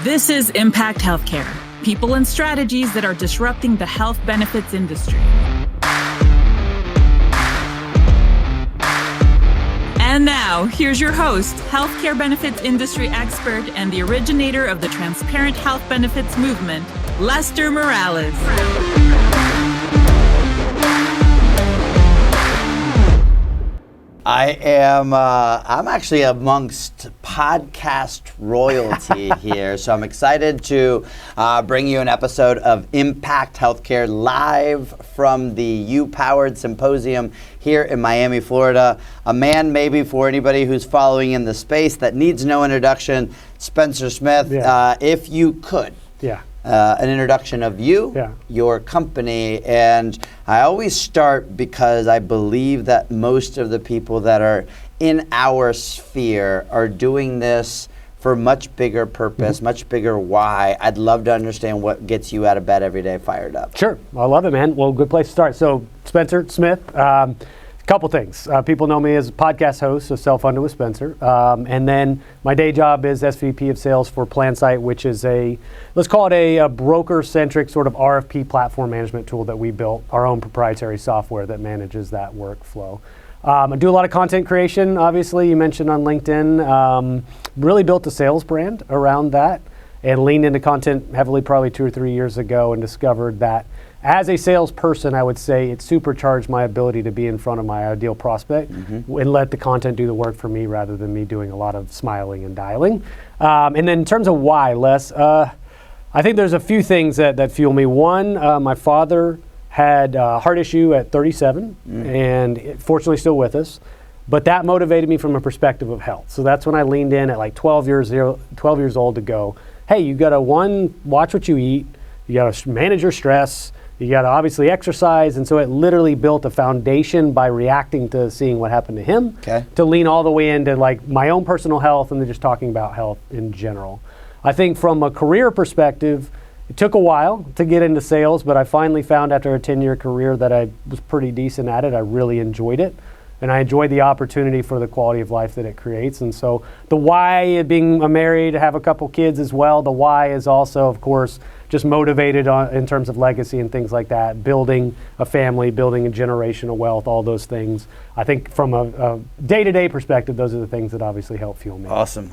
This is Impact Healthcare, people and strategies that are disrupting the health benefits industry. And now, here's your host, healthcare benefits industry expert and the originator of the transparent health benefits movement, Lester Morales. I'm actually amongst podcast royalty here, so I'm excited to bring you an episode of Impact Healthcare live from the U-Powered Symposium here in Miami, Florida. A man maybe for anybody who's following in the space that needs no introduction, Spencer Smith. If you could. An introduction of you, your company, and I always start because I believe that most of the people that are in our sphere are doing this for much bigger purpose, much bigger why. I'd love to understand what gets you out of bed every day fired up. Sure, I love it, man. Well, good place to start. So, Spencer Smith, couple things. People know me as a podcast host, so Self-Funded with Spencer. And then my day job is SVP of Sales for PlanSite, which is let's call it a broker-centric sort of RFP platform management tool that we built, our own proprietary software that manages that workflow. I do a lot of content creation, obviously. You mentioned on LinkedIn. Really built a sales brand around that and leaned into content heavily probably 2 or 3 years ago and discovered that as a salesperson, I would say it supercharged my ability to be in front of my ideal prospect and let the content do the work for me rather than me doing a lot of smiling and dialing. And then in terms of why, Les, I think there's a few things that fuel me. One, my father had a heart issue at 37 and fortunately still with us. But that motivated me from a perspective of health. So that's when I leaned in at like 12 years old to go, hey, you got to watch what you eat. You got to manage your stress. You got to obviously exercise, and so it literally built a foundation by reacting to seeing what happened to him to lean all the way into like my own personal health and then just talking about health in general. I think from a career perspective, it took a while to get into sales, but I finally found after a 10-year career that I was pretty decent at it. I really enjoyed it, and I enjoyed the opportunity for the quality of life that it creates. And so the why, being married, have a couple kids as well, the why is also, of course, just motivated in terms of legacy and things like that, building a family, building a generational wealth, all those things. I think from a day-to-day perspective, those are the things that obviously help fuel me. Awesome.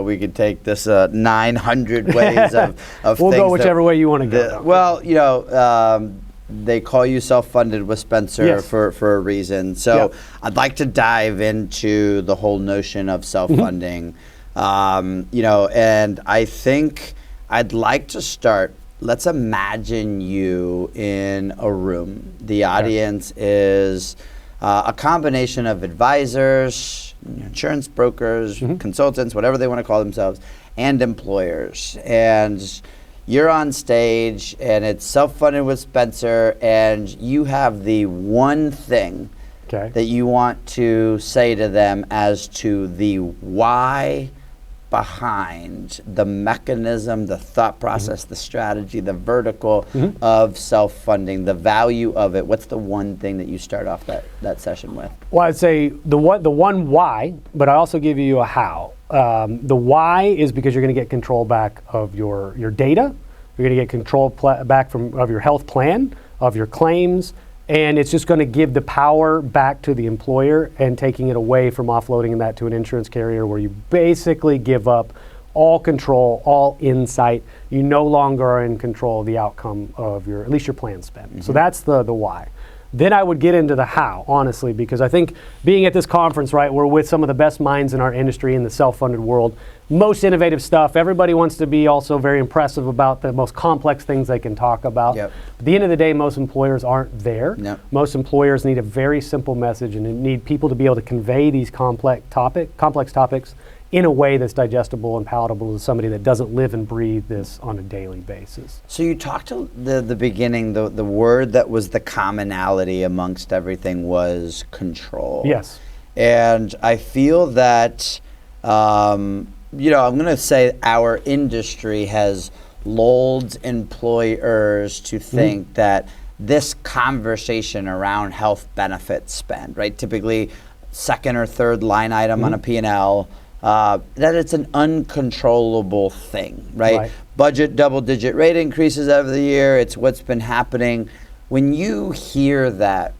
We could take this 900 ways of we'll things. We'll go whichever way you want to go. Well, you know, they call you Self-Funded with Spencer for a reason. So I'd like to dive into the whole notion of self-funding. You know, and I think I'd like to start. Let's imagine you in a room. The audience is a combination of advisors, insurance brokers, consultants, whatever they want to call themselves, and employers. And you're on stage, and it's Self-Funded with Spencer, and you have the one thing that you want to say to them as to the why behind the mechanism, the thought process, the strategy, the vertical of self-funding, the value of it. What's the one thing that you start off that session with? Well, I'd say the one why, but I also give you a how. The why is because you're going to get control back of your data. You're going to get control back of your health plan, of your claims, and it's just going to give the power back to the employer and taking it away from offloading that to an insurance carrier where you basically give up all control, all insight. You no longer are in control of the outcome of at least your plan spend. So that's the why. Then I would get into the how, honestly, because I think being at this conference, right, we're with some of the best minds in our industry in the self-funded world, most innovative stuff. Everybody wants to be also very impressive about the most complex things they can talk about. At the end of the day, most employers aren't there. Most employers need a very simple message and need people to be able to convey these complex topics in a way that's digestible and palatable to somebody that doesn't live and breathe this on a daily basis. So you talked to the beginning, the word that was the commonality amongst everything was control. Yes. And I feel that, you know, I'm going to say our industry has lulled employers to think that this conversation around health benefits spend, right? Typically second or third line item on a P&L, that it's an uncontrollable thing, right? Budget double-digit rate increases every year. It's what's been happening. When you hear that,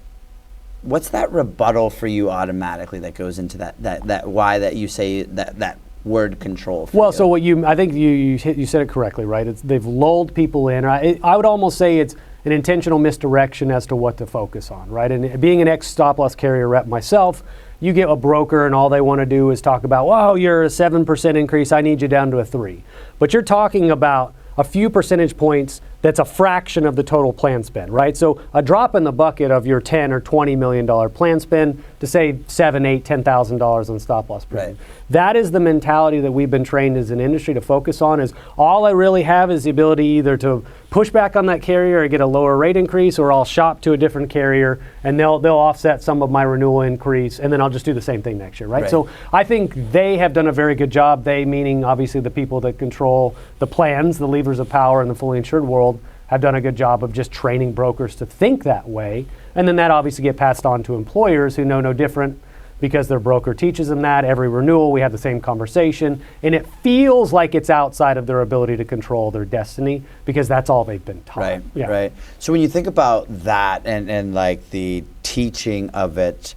what's that rebuttal for you automatically that goes into that why that you say that word control for you? So I think you said it correctly, right? They've lulled people in. I would almost say it's an intentional misdirection as to what to focus on, right? And being an ex-stop-loss carrier rep myself, you get a broker and all they want to do is talk about, wow, you're a 7% increase, I need you down to a 3. But you're talking about a few percentage points that's a fraction of the total plan spend, right? So a drop in the bucket of your $10 or $20 million plan spend to say $7,000, $8,000, $10,000 on stop loss premium. Right. That is the mentality that we've been trained as an industry to focus on. Is all I really have is the ability either to push back on that carrier or get a lower rate increase, or I'll shop to a different carrier and they'll offset some of my renewal increase, and then I'll just do the same thing next year, right? So I think they have done a very good job. They meaning obviously the people that control the plans, the levers of power in the fully insured world, have done a good job of just training brokers to think that way. And then that obviously get passed on to employers who know no different because their broker teaches them that. Every renewal, we have the same conversation. And it feels like it's outside of their ability to control their destiny because that's all they've been taught. Right. So when you think about that and like the teaching of it,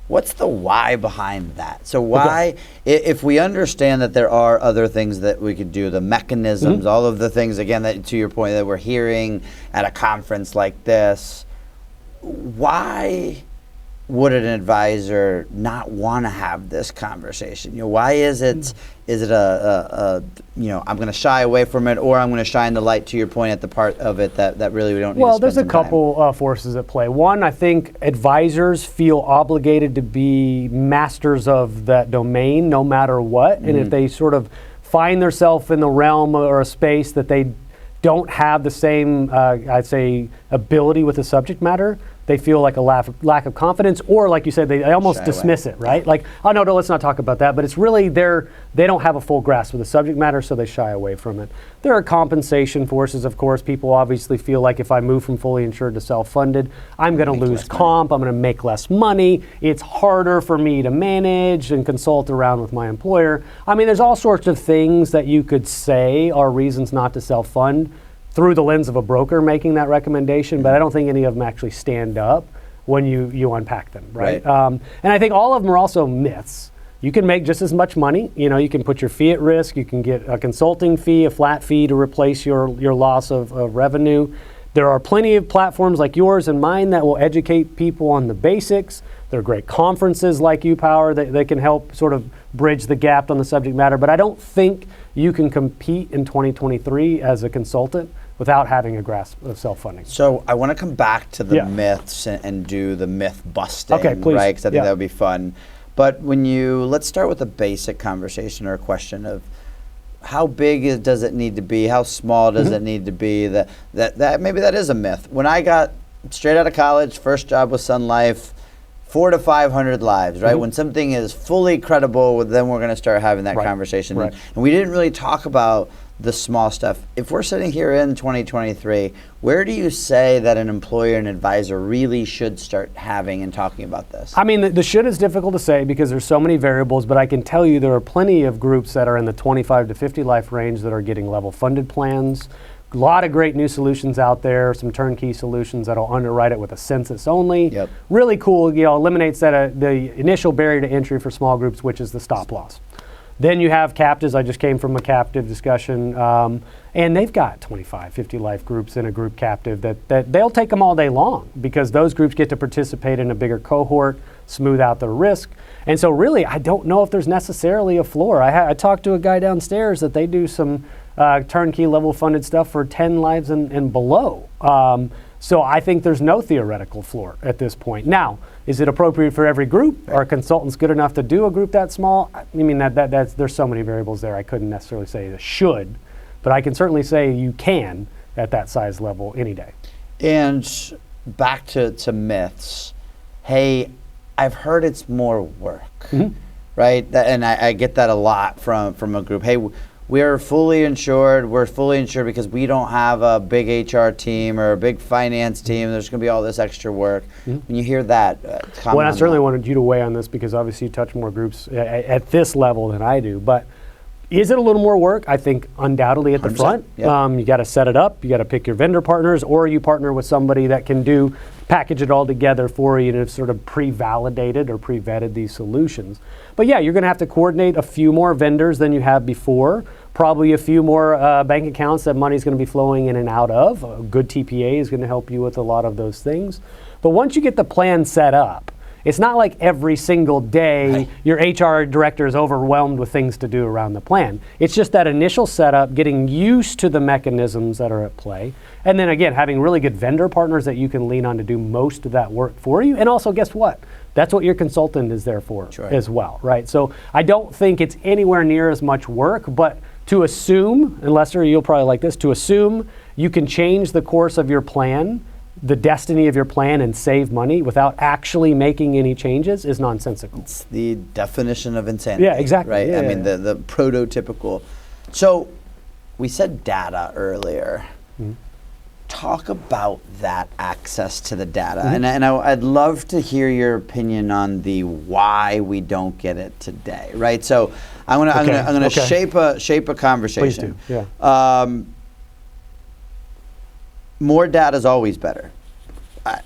what's the why behind that? So why, if we understand that there are other things that we could do, the mechanisms, all of the things, again, that to your point, that we're hearing at a conference like this, why would an advisor not want to have this conversation? Why is it a I'm going to shy away from it, or I'm going to shine the light, to your point, at the part of it that really we don't need to spend there's a some couple forces at play. One, I think advisors feel obligated to be masters of that domain no matter what. And if they sort of find themselves in the realm or a space that they don't have the same, I'd say, ability with the subject matter, they feel like a lack of confidence, or like you said, they almost dismiss it, right? Like, oh no, let's not talk about that. But it's really they don't have a full grasp of the subject matter, so they shy away from it. There are compensation forces, of course. People obviously feel like if I move from fully insured to self-funded, I'm going to lose comp, I'm going to make less money. It's harder for me to manage and consult around with my employer. I mean, there's all sorts of things that you could say are reasons not to self-fund through the lens of a broker making that recommendation, but I don't think any of them actually stand up when you unpack them, right? And I think all of them are also myths. You can make just as much money. You can put your fee at risk. You can get a consulting fee, a flat fee to replace your loss of revenue. There are plenty of platforms like yours and mine that will educate people on the basics. There are great conferences like UPower that can help sort of bridge the gap on the subject matter, but I don't think you can compete in 2023 as a consultant without having a grasp of self-funding. So I want to come back to the myths and do the myth busting, okay, please. right? Because I think that would be fun. But let's start with a basic conversation or a question of how big does it need to be? How small does it need to be? That maybe that is a myth. When I got straight out of college, first job was Sun Life, 400 to 500 lives, right? When something is fully credible, then we're going to start having that conversation. And we didn't really talk about the small stuff. If we're sitting here in 2023, where do you say that an employer and advisor really should start having and talking about this? I mean, the should is difficult to say because there's so many variables, but I can tell you there are plenty of groups that are in the 25 to 50 life range that are getting level funded plans. A lot of great new solutions out there, some turnkey solutions that'll underwrite it with a census only. Really cool, eliminates the initial barrier to entry for small groups, which is the stop loss. Then you have captives. I just came from a captive discussion, and they've got 25, 50 life groups in a group captive that they'll take them all day long because those groups get to participate in a bigger cohort, smooth out their risk. And so really, I don't know if there's necessarily a floor. I talked to a guy downstairs that they do some turnkey level funded stuff for 10 lives and below. So I think there's no theoretical floor at this point. Now, is it appropriate for every group? Are consultants good enough to do a group that small? I mean, that's there's so many variables there. I couldn't necessarily say it should, but I can certainly say you can at that size level any day. And back to myths. Hey, I've heard it's more work, right? And I get that a lot from a group. Hey, we're fully insured. We're fully insured because we don't have a big HR team or a big finance team. There's going to be all this extra work. When you hear that, well, I certainly wanted you to weigh on this because obviously you touch more groups at this level than I do. But is it a little more work? I think undoubtedly at the front. Yep. You got to set it up. You got to pick your vendor partners, or you partner with somebody that can package it all together for you and have sort of pre-validated or pre-vetted these solutions. But yeah, you're going to have to coordinate a few more vendors than you have before. Probably a few more bank accounts that money's going to be flowing in and out of. A good TPA is going to help you with a lot of those things. But once you get the plan set up, it's not like every single day your HR director is overwhelmed with things to do around the plan. It's just that initial setup, getting used to the mechanisms that are at play, and then again, having really good vendor partners that you can lean on to do most of that work for you. And also, guess what? That's what your consultant is there for as well, right? So I don't think it's anywhere near as much work, but to assume, and Lester, you'll probably like this, to assume you can change the course of your plan, the destiny of your plan, and save money without actually making any changes is nonsensical. It's the definition of insanity. Yeah, exactly. Right? Yeah, I mean, the prototypical. So we said data earlier. Talk about that access to the data. And I'd love to hear your opinion on the why we don't get it today, right? So I'm gonna shape a conversation. Please do. Yeah. More data is always better.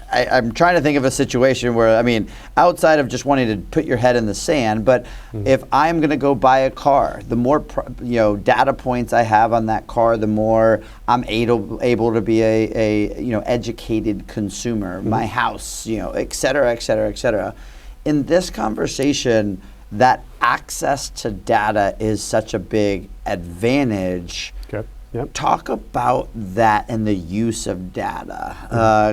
I'm trying to think of a situation where, I mean, outside of just wanting to put your head in the sand, but if I'm going to go buy a car, the more data points I have on that car, the more I'm able to be a educated consumer. My house, et cetera, et cetera, et cetera. In this conversation, that access to data is such a big advantage. Okay. Yep. Talk about that and the use of data,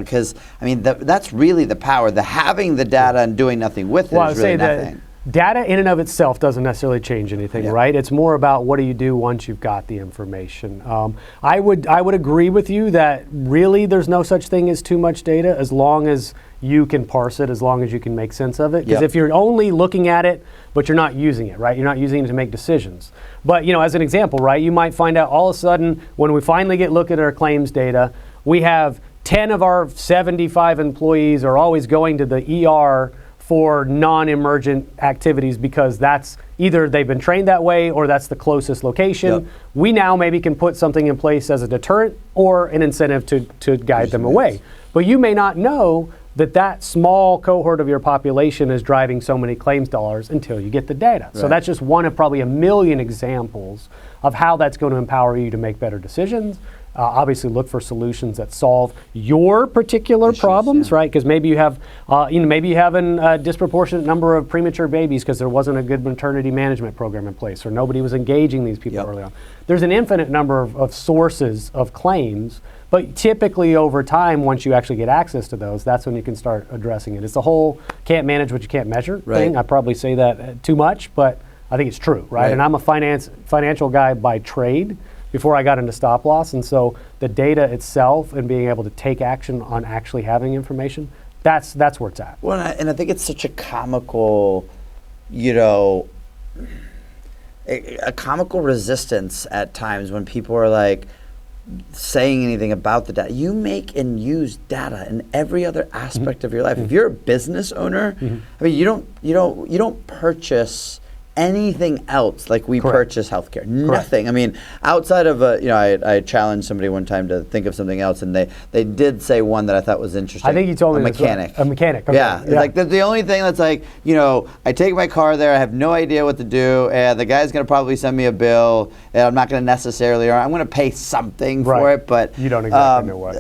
because I mean that's really the power. The having the data and doing nothing with it is really nothing. Data in and of itself doesn't necessarily change anything, right? It's more about what do you do once you've got the information. I would agree with you that really there's no such thing as too much data as long as you can parse it, as long as you can make sense of it. Because if you're only looking at it, but you're not using it, right? You're not using it to make decisions. But as an example, right, you might find out all of a sudden when we finally look at our claims data, we have 10 of our 75 employees are always going to the ER for non-emergent activities because that's either they've been trained that way or that's the closest location. We now maybe can put something in place as a deterrent or an incentive to guide them away. But you may not know that small cohort of your population is driving so many claims dollars until you get the data. So that's just one of probably a million examples of how that's going to empower you to make better decisions. Obviously, look for solutions that solve your particular problems, right? Because maybe you have, maybe you have a disproportionate number of premature babies because there wasn't a good maternity management program in place, or nobody was engaging these people early on. There's an infinite number of sources of claims, but typically over time, once you actually get access to those, that's when you can start addressing it. It's the whole can't manage what you can't measure thing. I probably say that too much, but I think it's true, right? And I'm a financial guy by trade before I got into stop loss, and so the data itself and being able to take action on actually having information, that's where it's at. Well, and I think it's such a comical, a comical resistance at times when people are like saying anything about the data. You make and use data in every other aspect of your life. If you're a business owner, I mean, you don't purchase anything else like we purchase healthcare. Nothing. I mean, outside of I challenged somebody one time to think of something else, and they did say one that I thought was interesting. I think you told me a mechanic. A mechanic. Okay. Yeah. Like the only thing that's like, I take my car there, I have no idea what to do, and the guy's gonna probably send me a bill, and I'm not gonna necessarily, or I'm gonna pay something for it, but you don't exactly know what.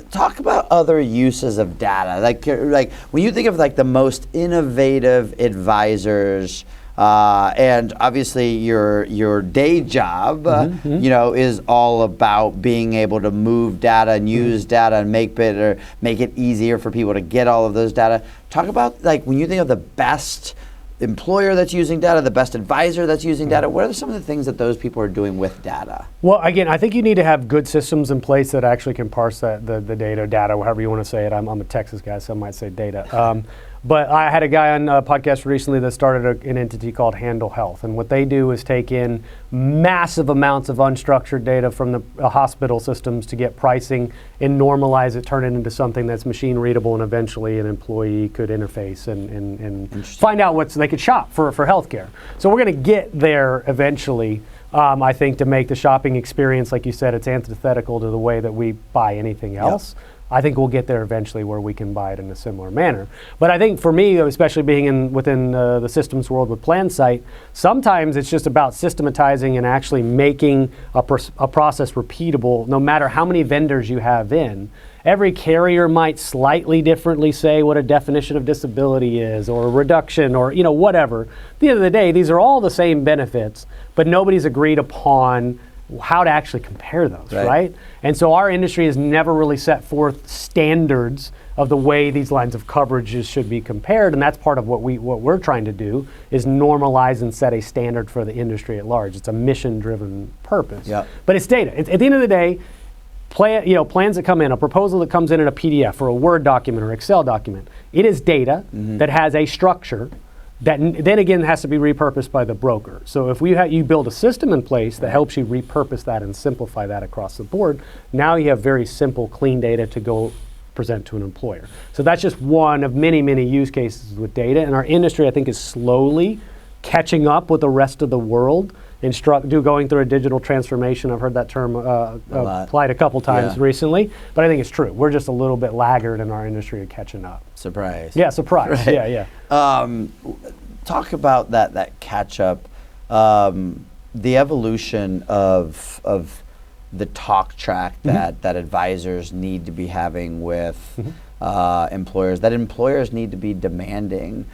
Talk about other uses of data. Like when you think of like the most innovative advisors. And obviously your day job, is all about being able to move data and use data and make it easier for people to get all of those data. Talk about like when you think of the best employer that's using data, the best advisor that's using data, what are some of the things that those people are doing with data? Well, again, I think you need to have good systems in place that actually can parse the data, however you want to say it. I'm a Texas guy, so I might say data. But I had a guy on a podcast recently that started an entity called Handle Health. And what they do is take in massive amounts of unstructured data from the hospital systems to get pricing and normalize it, turn it into something that's machine readable, and eventually an employee could interface and find out what they could shop for healthcare. So we're going to get there eventually. I think to make the shopping experience, like you said, it's antithetical to the way that we buy anything else. Yep. I think we'll get there eventually where we can buy it in a similar manner. But I think for me, especially being within the systems world with PlanSite, sometimes it's just about systematizing and actually making a process repeatable no matter how many vendors you have in. Every carrier might slightly differently say what a definition of disability is or a reduction or whatever. At the end of the day, these are all the same benefits, but nobody's agreed upon how to actually compare those, right? And so our industry has never really set forth standards of the way these lines of coverages should be compared, and that's part of what we're trying to do is normalize and set a standard for the industry at large. It's a mission-driven purpose. Yep. But it's data. At the end of the day, plans that come in, a proposal that comes in a PDF or a Word document or Excel document, it is data that has a structure that then again has to be repurposed by the broker. So if you build a system in place that helps you repurpose that and simplify that across the board, now you have very simple, clean data to go present to an employer. So that's just one of many, many use cases with data. And our industry, I think, is slowly catching up with the rest of the world and going through a digital transformation. I've heard that term applied a couple times recently, but I think it's true. We're just a little bit laggard in our industry of catching up. Surprise. Yeah, surprise. Right. Yeah. Talk about that catch up, the evolution of the talk track that advisors need to be having with employers, that employers need to be demanding.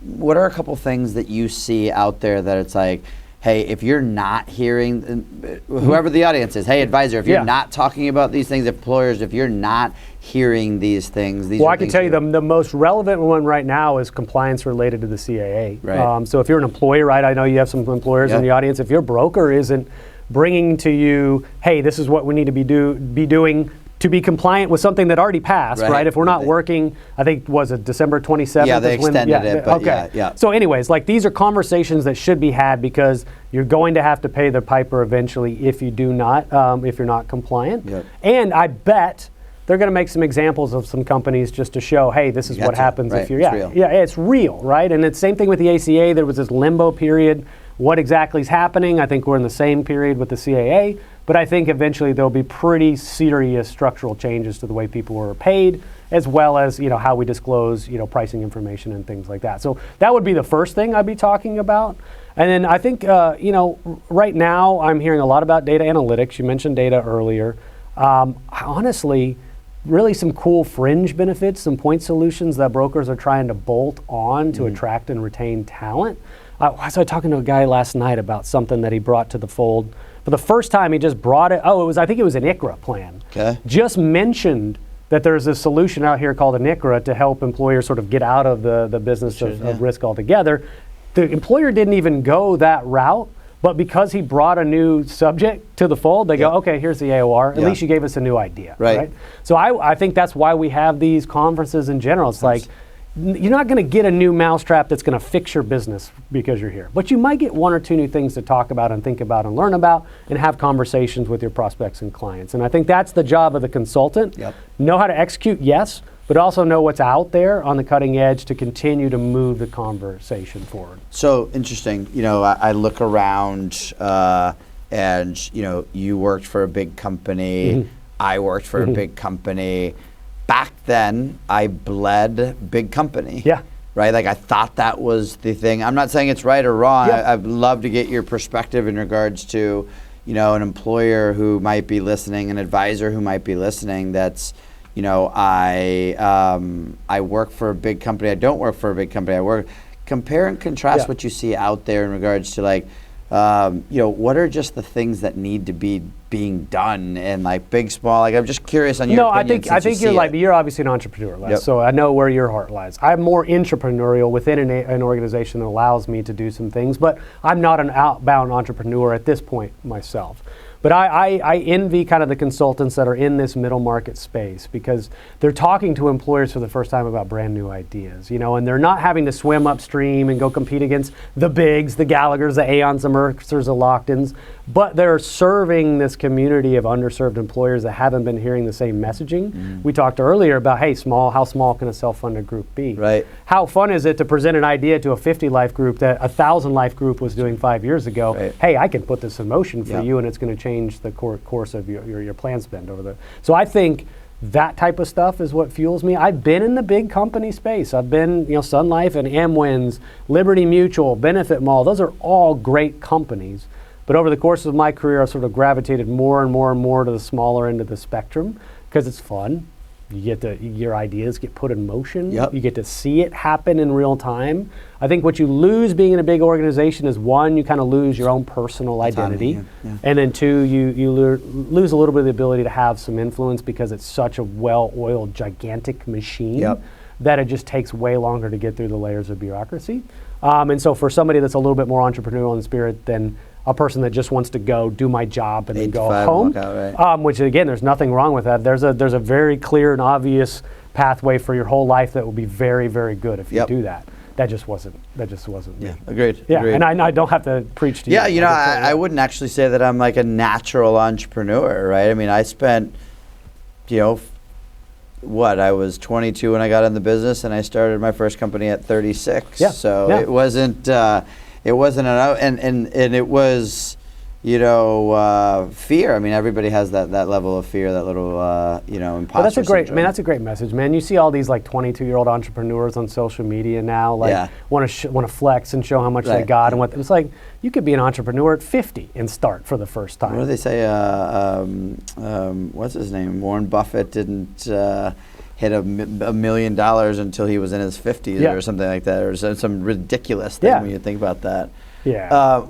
What are a couple things that you see out there that it's like, hey, if you're not hearing, whoever the audience is, hey, advisor, if you're not talking about these things, employers, if you're not hearing these things, I can tell you the most relevant one right now is compliance related to the CAA. Right. So if you're an employer, right, I know you have some employers in the audience. If your broker isn't bringing to you, hey, this is what we need to be doing to be compliant with something that already passed, right? If we're not working, I think, was it December 27th? Yeah, they extended it, but yeah. So anyways, these are conversations that should be had because you're going to have to pay the piper eventually if you do not, if you're not compliant. Yep. And I bet they're going to make some examples of some companies just to show, hey, this is what happens if you're, it's real, right? And it's same thing with the ACA. There was this limbo period. What exactly is happening? I think we're in the same period with the CAA. But I think eventually there'll be pretty serious structural changes to the way people are paid, as well as how we disclose pricing information and things like that. So that would be the first thing I'd be talking about. And then I think right now I'm hearing a lot about data analytics. You mentioned data earlier. Honestly, really some cool fringe benefits, some point solutions that brokers are trying to bolt on to attract and retain talent. I was talking to a guy last night about something that he brought to the fold. For the first time, he just brought it. I think it was an ICRA plan. Okay. Just mentioned that there's a solution out here called an ICRA to help employers sort of get out of the business of risk altogether. The employer didn't even go that route, but because he brought a new subject to the fold, they go, okay, here's the AOR. At least you gave us a new idea. Right. So I think that's why we have these conferences in general. It's like, you're not going to get a new mousetrap that's going to fix your business because you're here. But you might get one or two new things to talk about and think about and learn about and have conversations with your prospects and clients. And I think that's the job of the consultant. Yep. Know how to execute, yes, but also know what's out there on the cutting edge to continue to move the conversation forward. So interesting. I look around and, you worked for a big company. I worked for a big company. Back then, I bled big company. Yeah. Right? I thought that was the thing. I'm not saying it's right or wrong. Yeah. I'd love to get your perspective in regards to, an employer who might be listening, an advisor who might be listening that's, I work for a big company. I don't work for a big company. Compare and contrast what you see out there in regards to what are just the things that need to be being done in like big, small? Like, I'm just curious on your opinion. I think you're obviously an entrepreneur, Les, so I know where your heart lies. I'm more entrepreneurial within an organization that allows me to do some things, but I'm not an outbound entrepreneur at this point myself. But I envy kind of the consultants that are in this middle market space, because they're talking to employers for the first time about brand new ideas, and they're not having to swim upstream and go compete against the bigs, the Gallaghers, the Aons, the Mercers, the Locktons, but they're serving this community of underserved employers that haven't been hearing the same messaging. We talked earlier about, hey, how small can a self-funded group be? Right. How fun is it to present an idea to a 50-life group that a 1,000-life group was doing 5 years ago? Right. Hey, I can put this in motion for you, and it's going to change the course of your plan spend over the. So I think that type of stuff is what fuels me. I've been in the big company space. I've been, Sun Life and Amwins, Liberty Mutual, Benefit Mall. Those are all great companies. But over the course of my career, I've sort of gravitated more and more and more to the smaller end of the spectrum because it's fun. You get your ideas get put in motion. Yep. You get to see it happen in real time. I think what you lose being in a big organization is, one, you kind of lose your own personal identity. And then two, you lose a little bit of the ability to have some influence because it's such a well-oiled, gigantic machine that it just takes way longer to get through the layers of bureaucracy. And so for somebody that's a little bit more entrepreneurial in spirit than a person that just wants to go do my job and then go home, which again, there's nothing wrong with that. There's a very clear and obvious pathway for your whole life that will be very, very good if you do that. That just wasn't me. Agreed. Yeah, agreed. and I don't have to preach to you. Yeah, I wouldn't actually say that I'm like a natural entrepreneur, right? I mean, I spent, I was 22 when I got in the business, and I started my first company at 36. It wasn't. It wasn't and it was, fear. I mean, everybody has that level of fear, that little, imposter syndrome. That's a great message, man. You see all these like 22-year-old entrepreneurs on social media now, want to flex and show how much they got and what. It's like you could be an entrepreneur at 50 and start for the first time. What do they say? What's his name? Warren Buffett didn't hit $1 million until he was in his 50s or something like that, or some ridiculous thing when you think about that.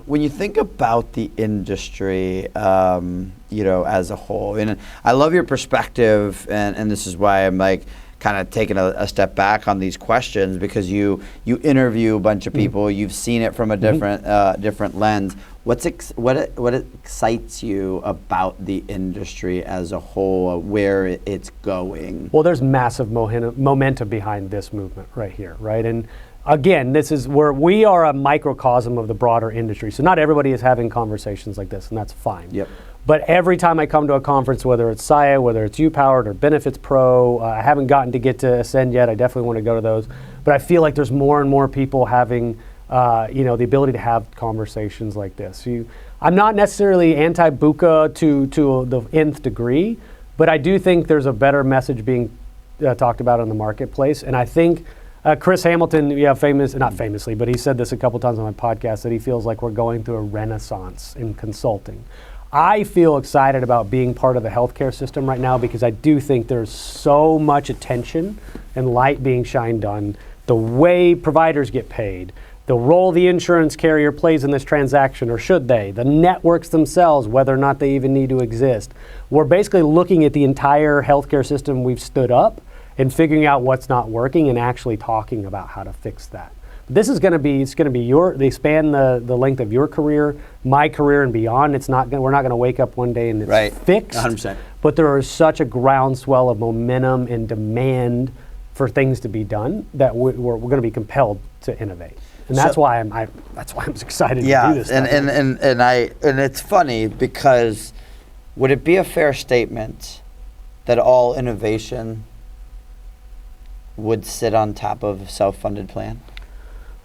When you think about the industry, as a whole, and I love your perspective, and this is why I'm like kind of taking a step back on these questions, because you interview a bunch of people, you've seen it from a different lens. What excites you about the industry as a whole, where it's going? Well, there's massive momentum behind this movement right here, right? And again, this is where we are a microcosm of the broader industry. So not everybody is having conversations like this, and that's fine. Yep. But every time I come to a conference, whether it's SIA, whether it's U-Powered or Benefits Pro, I haven't gotten to get to Ascend yet. I definitely want to go to those. But I feel like there's more and more people having the ability to have conversations like this. I'm not necessarily anti-BUCA to the nth degree, but I do think there's a better message being talked about in the marketplace. And I think Chris Hamilton, not famously, but he said this a couple times on my podcast, that he feels like we're going through a renaissance in consulting. I feel excited about being part of the healthcare system right now because I do think there's so much attention and light being shined on the way providers get paid, the role the insurance carrier plays in this transaction, or should they, the networks themselves, whether or not they even need to exist. We're basically looking at the entire healthcare system we've stood up and figuring out what's not working and actually talking about how to fix that. This is going to be, they span the length of your career, my career, and beyond. We're not going to wake up one day and it's fixed. 100%. But there is such a groundswell of momentum and demand for things to be done that we're going to be compelled to innovate. And that's why I'm excited to do this. And it's funny because would it be a fair statement that all innovation would sit on top of a self-funded plan?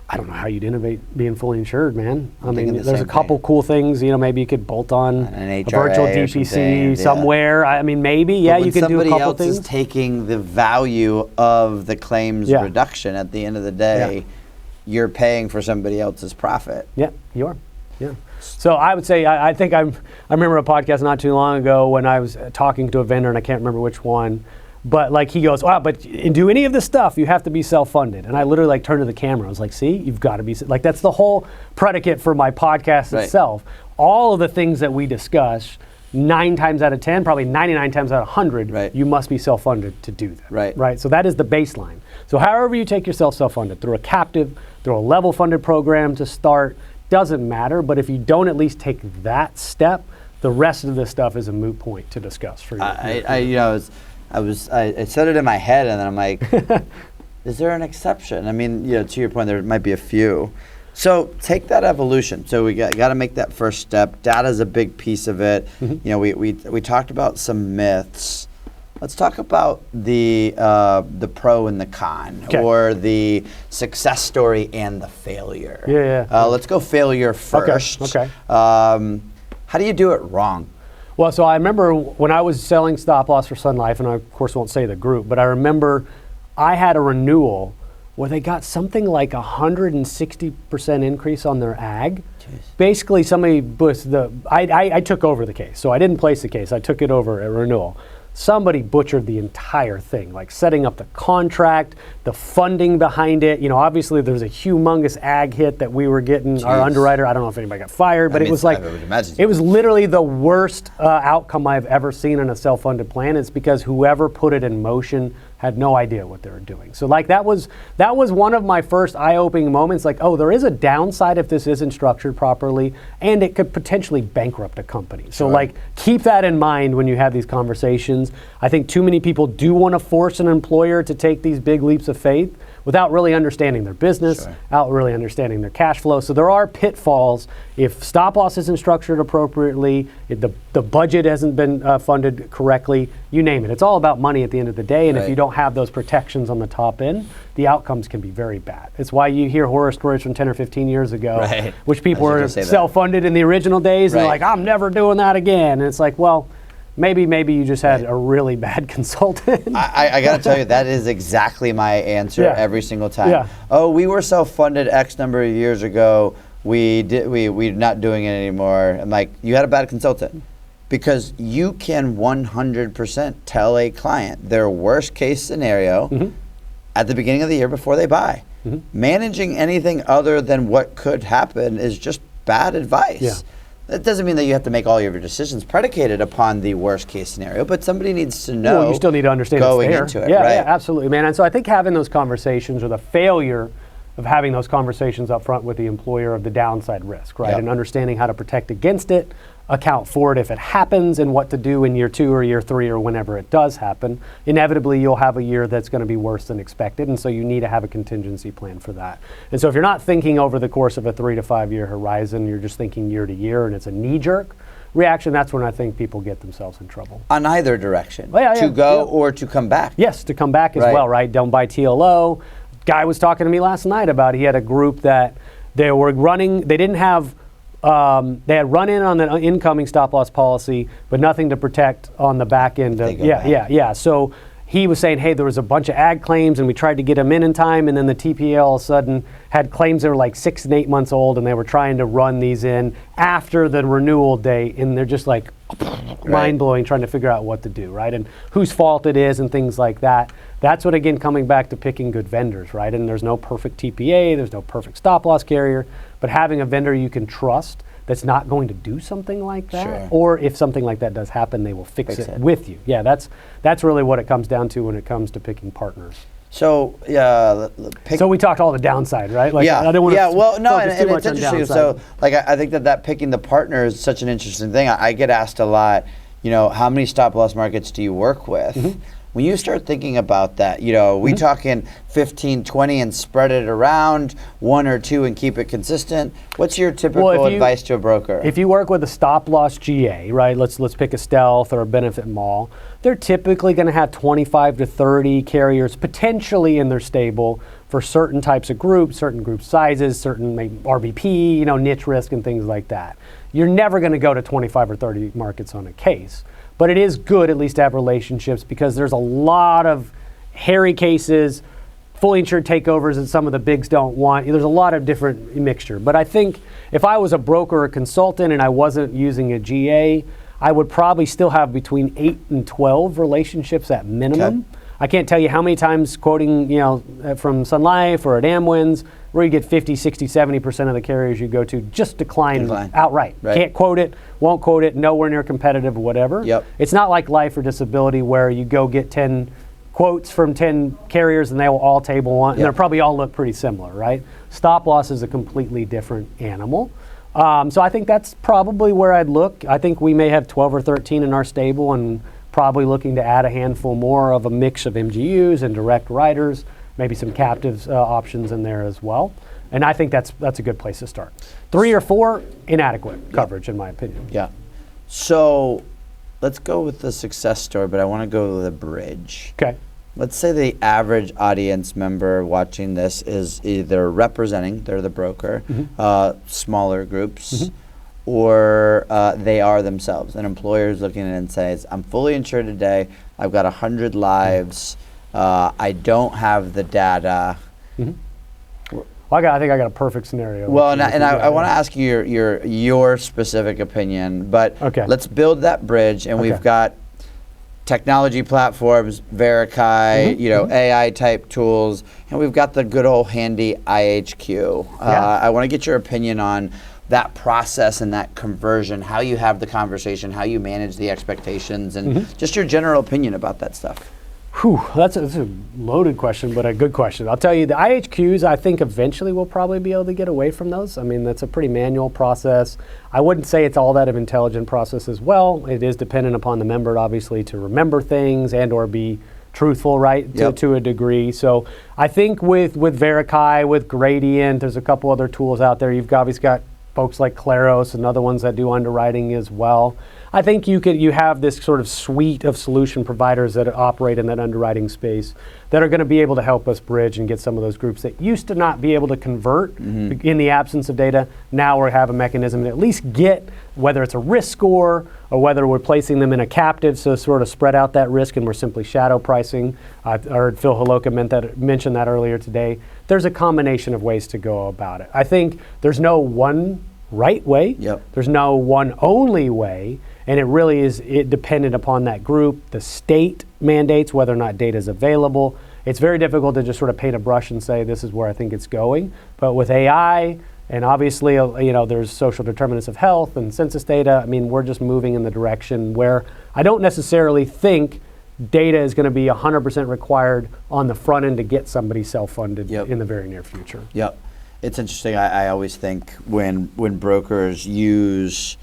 I don't know how you'd innovate being fully insured, man. I mean, there's a couple cool things. Maybe you could bolt on a virtual DPC somewhere. I mean, maybe, you can do a couple things. Somebody else is taking the value of the claims reduction at the end of the day, you're paying for somebody else's profit. Yeah, you are. Yeah. So I would say, I think I remember a podcast not too long ago when I was talking to a vendor, and I can't remember which one. But like he goes, wow, but in do any of this stuff, you have to be self-funded. And I literally turned to the camera. I was like, see, you've got to be, that's the whole predicate for my podcast itself. All of the things that we discuss, 9 times out of 10, probably 99 times out of 100, you must be self-funded to do that. Right. So that is the baseline. So however you take yourself self-funded, through a captive, through a level-funded program to start, doesn't matter. But if you don't at least take that step, the rest of this stuff is a moot point to discuss for you. I said it in my head, and then I'm like, is there an exception? I mean, to your point, there might be a few. So take that evolution. So we got to make that first step. Data is a big piece of it. We talked about some myths. Let's talk about the pro and the con, or the success story and the failure. Let's go failure first. Okay. How do you do it wrong? Well, so I remember when I was selling stop loss for Sun Life, and I of course won't say the group, but I remember I had a renewal where they got something like 160% increase on their ag. Jeez. Basically, somebody I took over the case, so I didn't place the case. I took it over at renewal. Somebody butchered the entire thing, like setting up the contract, the funding behind it. Obviously there's a humongous ag hit that we were getting. Our underwriter, I don't know if anybody got fired, but it was like, it was literally the worst outcome I've ever seen in a self-funded plan. It's because whoever put it in motion had no idea what they were doing. So like that was one of my first eye-opening moments, like, oh, there is a downside if this isn't structured properly, and it could potentially bankrupt a company. So like, keep that in mind when you have these conversations. I think too many people do want to force an employer to take these big leaps of faith without really understanding their business, without really understanding their cash flow. So there are pitfalls if stop loss isn't structured appropriately, if the budget hasn't been funded correctly, you name it. It's all about money at the end of the day, and if you don't have those protections on the top end, the outcomes can be very bad. It's why you hear horror stories from 10 or 15 years ago, which people were self-funded in the original days, and they're like, I'm never doing that again. And it's like, well, maybe you just had a really bad consultant. I got to tell you, that is exactly my answer every single time. Oh, we were self-funded X number of years ago. We're not doing it anymore. I'm like, you had a bad consultant. Because you can 100% tell a client their worst case scenario at the beginning of the year before they buy. Managing anything other than what could happen is just bad advice. That doesn't mean that you have to make all of your decisions predicated upon the worst case scenario, but somebody needs to know. Well, you still need to understand going it's there. into it. Yeah, absolutely, man. And so I think having those conversations, or the failure of having those conversations up front with the employer of the downside risk, right? And understanding how to protect against it, account for it if it happens, and what to do in year 2 or year 3 or whenever it does happen. Inevitably, you'll have a year that's going to be worse than expected, and so you need to have a contingency plan for that. And so if you're not thinking over the course of a 3 to 5 year horizon, you're just thinking year to year, and it's a knee-jerk reaction, that's when I think people get themselves in trouble. On either direction, to go or to come back. Yes, to come back as well, right? Don't buy TLO. Guy was talking to me last night about, he had a group that they were running, they didn't have, they had run in on the incoming stop loss policy, but nothing to protect on the back end. So he was saying, hey, there was a bunch of ag claims, and we tried to get them in time, and then the TPA all of a sudden had claims that were like 6 and 8 months old, and they were trying to run these in after the renewal date, and they're just like mind-blowing, trying to figure out what to do, right? And whose fault it is and things like that. That's what, again, coming back to picking good vendors, right? And there's no perfect TPA, there's no perfect stop loss carrier, but having a vendor you can trust that's not going to do something like that, or if something like that does happen, they will fix it with you. Yeah, that's really what it comes down to when it comes to picking partners. So so we talked all the downside, right? Like, I don't want to and it's interesting. So like I think that picking the partner is such an interesting thing. I get asked a lot, how many stop loss markets do you work with? When you start thinking about that, we talking 15, 20 and spread it around, 1 or 2 and keep it consistent. What's your typical advice to a broker? If you work with a stop loss GA, right? Let's pick a Stealth or a Benefit Mall. They're typically going to have 25 to 30 carriers potentially in their stable for certain types of groups, certain group sizes, certain RBP, niche risk and things like that. You're never going to go to 25 or 30 markets on a case. But it is good at least to have relationships, because there's a lot of hairy cases, fully insured takeovers that some of the bigs don't want. There's a lot of different mixture. But I think if I was a broker or consultant and I wasn't using a GA, I would probably still have between 8 and 12 relationships at minimum. I can't tell you how many times quoting, from Sun Life or at Amwins, where you get 50, 60, 70% of the carriers you go to just decline. Outright. Right. Can't quote it, won't quote it, nowhere near competitive, whatever. Yep. It's not like life or disability where you go get 10 quotes from 10 carriers and they will all table one, and they'll probably all look pretty similar, right? Stop loss is a completely different animal. So I think that's probably where I'd look. I think we may have 12 or 13 in our stable and probably looking to add a handful more of a mix of MGUs and direct writers, maybe some captive options in there as well. And I think that's a good place to start. 3 or 4, inadequate coverage in my opinion. Yeah. So let's go with the success story, but I want to go with a bridge. Okay. Let's say the average audience member watching this is either representing, they're the broker, smaller groups, or they are themselves. An employer is looking at it and says, I'm fully insured today, I've got 100 lives, I don't have the data. Well, I think I got a perfect scenario. Well, and I want to ask you your specific opinion, but let's build that bridge, and we've got technology platforms, Verikai, AI type tools, and we've got the good old handy IHQ. I want to get your opinion on that process and that conversion, how you have the conversation, how you manage the expectations, and just your general opinion about that stuff. Whew, that's a loaded question, but a good question. I'll tell you, the IHQs, I think eventually we'll probably be able to get away from those. I mean, that's a pretty manual process. I wouldn't say it's all that of an intelligent process as well. It is dependent upon the member, obviously, to remember things and or be truthful, right, to a degree. So I think with Verikai, with Gradient, there's a couple other tools out there. You've obviously got folks like Claros and other ones that do underwriting as well. I think you have this sort of suite of solution providers that operate in that underwriting space that are going to be able to help us bridge and get some of those groups that used to not be able to convert in the absence of data. Now we have a mechanism to at least get, whether it's a risk score or whether we're placing them in a captive, so sort of spread out that risk and we're simply shadow pricing. I heard Phil Holoka mention that earlier today. There's a combination of ways to go about it. I think there's no one right way. There's no one only way. And it really is dependent upon that group. The state mandates whether or not data is available. It's very difficult to just sort of paint a brush and say this is where I think it's going. But with AI, and obviously there's social determinants of health and census data, I mean, we're just moving in the direction where I don't necessarily think data is going to be 100% required on the front end to get somebody self-funded in the very near future. It's interesting. I always think when brokers use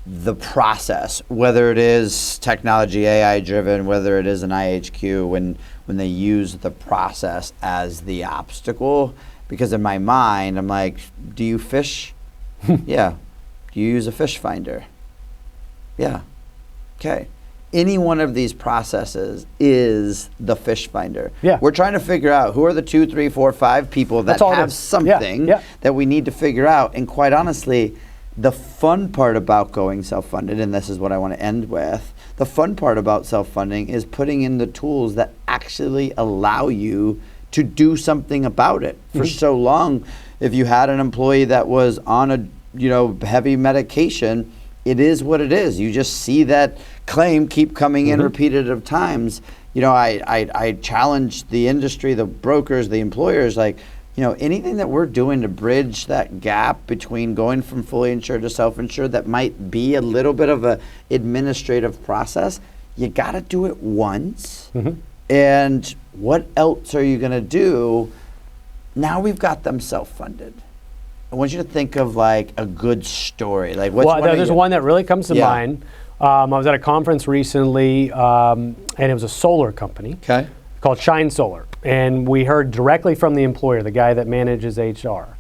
the process, whether it is technology AI driven, whether it is an IHQ, when they use the process as the obstacle, because in my mind I'm like, do you fish? Yeah. Do you use a fish finder? Yeah. Okay. Any one of these processes is the fish finder. We're trying to figure out who are the 2, 3, 4, 5 people that have something that we need to figure out. And quite honestly, the fun part about going self-funded, and this is what I want to end with, the fun part about self-funding is putting in the tools that actually allow you to do something about it. For so long, if you had an employee that was on a heavy medication, it is what it is. You just see that claim keep coming in repeated of times. I challenge the industry, the brokers, the employers, like, anything that we're doing to bridge that gap between going from fully insured to self-insured that might be a little bit of a administrative process, you got to do it once. And what else are you going to do? Now we've got them self-funded. I want you to think of like a good story. Like, there's one that really comes to mind. I was at a conference recently, and it was a solar company called Shine Solar. And we heard directly from the employer, the guy that manages HR.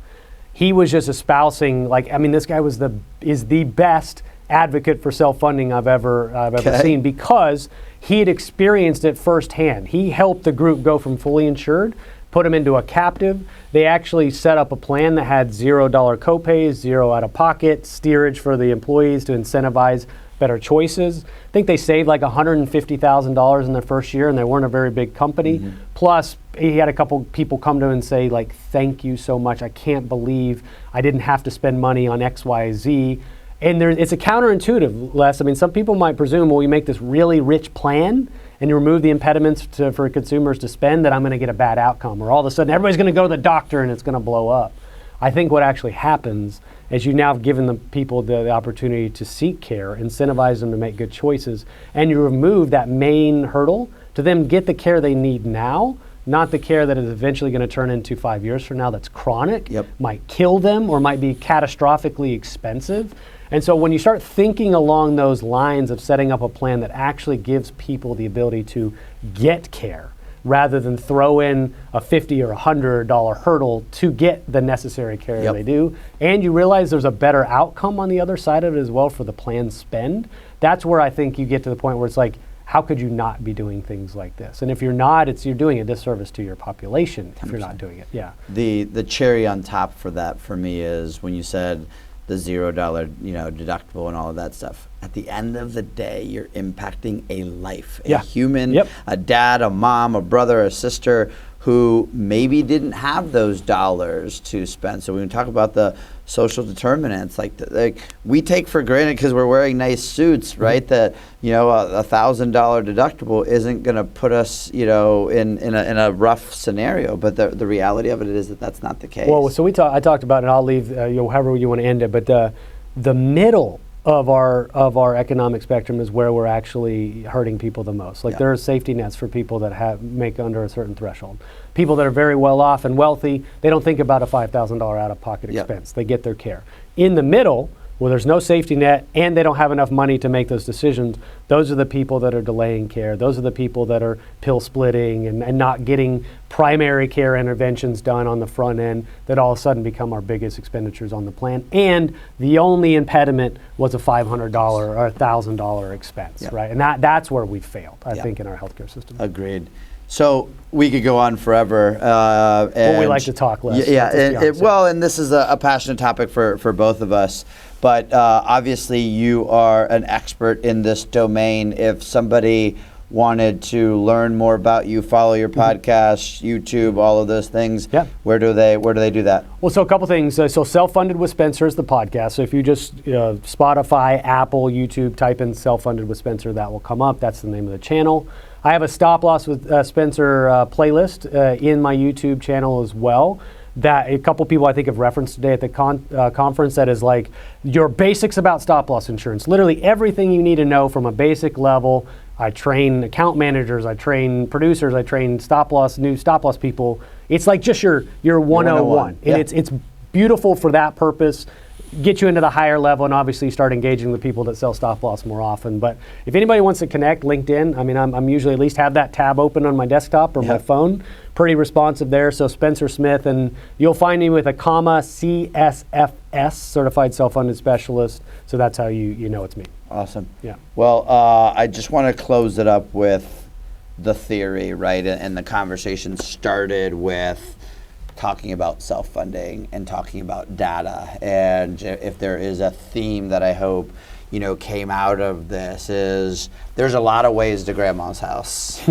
He was just espousing, this guy is the best advocate for self-funding I've ever seen, because he had experienced it firsthand. He helped the group go from fully insured, put them into a captive. They actually set up a plan that had $0 copays, 0 out of pocket, steerage for the employees to incentivize better choices. I think they saved like $150,000 in their first year, and they weren't a very big company. Plus, he had a couple people come to him and say, like, thank you so much. I can't believe I didn't have to spend money on X, Y, Z. And it's a counterintuitive, Les. I mean, some people might presume, well, you make this really rich plan, and you remove the impediments for consumers to spend, that I'm going to get a bad outcome, or all of a sudden everybody's going to go to the doctor and it's going to blow up. I think what actually happens is you now have given the people the opportunity to seek care, incentivize them to make good choices, and you remove that main hurdle to them get the care they need now, not the care that is eventually going to turn into 5 years from now that's chronic, might kill them, or might be catastrophically expensive. And so when you start thinking along those lines of setting up a plan that actually gives people the ability to get care, rather than throw in a $50 or $100 hurdle to get the necessary care they do, and you realize there's a better outcome on the other side of it as well for the plan spend, that's where I think you get to the point where it's like, how could you not be doing things like this? And if you're not, you're doing a disservice to your population if 100%. You're not doing it. Yeah. The cherry on top for that for me is when you said the $0 deductible and all of that stuff. At the end of the day, you're impacting a life, a human, a dad, a mom, a brother, a sister who maybe didn't have those dollars to spend. So when we talk about the social determinants, like we take for granted because we're wearing nice suits, right? That a $1,000 deductible isn't going to put us, in a rough scenario. But the reality of it is that that's not the case. Well, so I talked about it, and I'll leave however you want to end it. But the middle of our economic spectrum is where we're actually hurting people the most. Like there are safety nets for people that make under a certain threshold. People that are very well off and wealthy, they don't think about a $5,000 out-of-pocket expense. They get their care. In the middle, where there's no safety net and they don't have enough money to make those decisions, those are the people that are delaying care. Those are the people that are pill splitting and not getting primary care interventions done on the front end that all of a sudden become our biggest expenditures on the plan. And the only impediment was a $500 or $1,000 expense, right? And that's where we failed, I think, in our healthcare system. Agreed. So we could go on forever. Well, we like to talk less. And this is a passionate topic for both of us. But obviously you are an expert in this domain. If somebody wanted to learn more about you, follow your podcast, YouTube, all of those things, where do they do that? Well, so a couple things. So Self-Funded with Spencer is the podcast. So if you just Spotify, Apple, YouTube, type in Self-Funded with Spencer, that will come up. That's the name of the channel. I have a Stop Loss with Spencer playlist in my YouTube channel as well. That a couple people I think have referenced today at the conference, that is like your basics about stop loss insurance. Literally everything you need to know from a basic level. I train account managers, I train producers, I train new stop loss people. It's like just your 101. And it's beautiful for that purpose. Get you into the higher level, and obviously start engaging the people that sell stop loss more often. But if anybody wants to connect, LinkedIn, I mean, I'm usually at least have that tab open on my desktop or my phone. Pretty responsive there. So Spencer Smith, and you'll find me with a comma, CSFS, Certified Self-Funded Specialist. So that's how you know it's me. Awesome. Yeah. Well, I just want to close it up with the theory, right? And the conversation started with talking about self-funding and talking about data. And if there is a theme that I hope came out of this, is there's a lot of ways to grandma's house,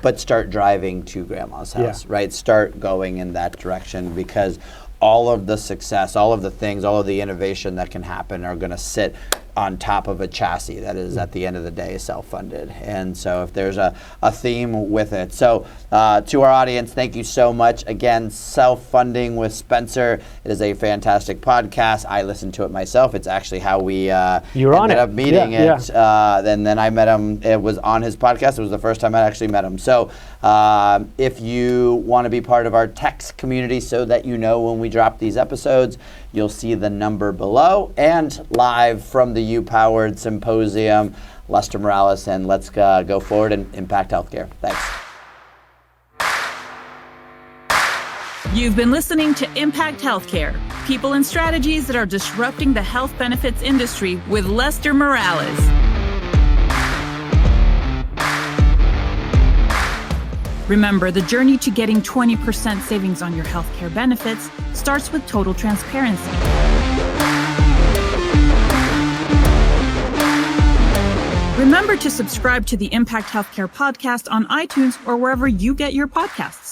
but start driving to grandma's house, right? Start going in that direction, because all of the success, all of the things, all of the innovation that can happen are going to sit on top of a chassis that is, at the end of the day, self-funded. And so if there's a theme with it. So to our audience, thank you so much. Again, Self-Funding with Spencer. It is a fantastic podcast. I listened to it myself. It's actually how we ended up meeting it. And then I met him. It was on his podcast. It was the first time I actually met him. So if you want to be part of our text community so that you know when we drop these episodes, you'll see the number below. And live from the U-Powered Symposium, Lester Morales, and let's go forward and impact healthcare. Thanks. You've been listening to Impact Healthcare, people and strategies that are disrupting the health benefits industry with Lester Morales. Remember, the journey to getting 20% savings on your healthcare benefits starts with total transparency. Remember to subscribe to the Impact Healthcare podcast on iTunes or wherever you get your podcasts.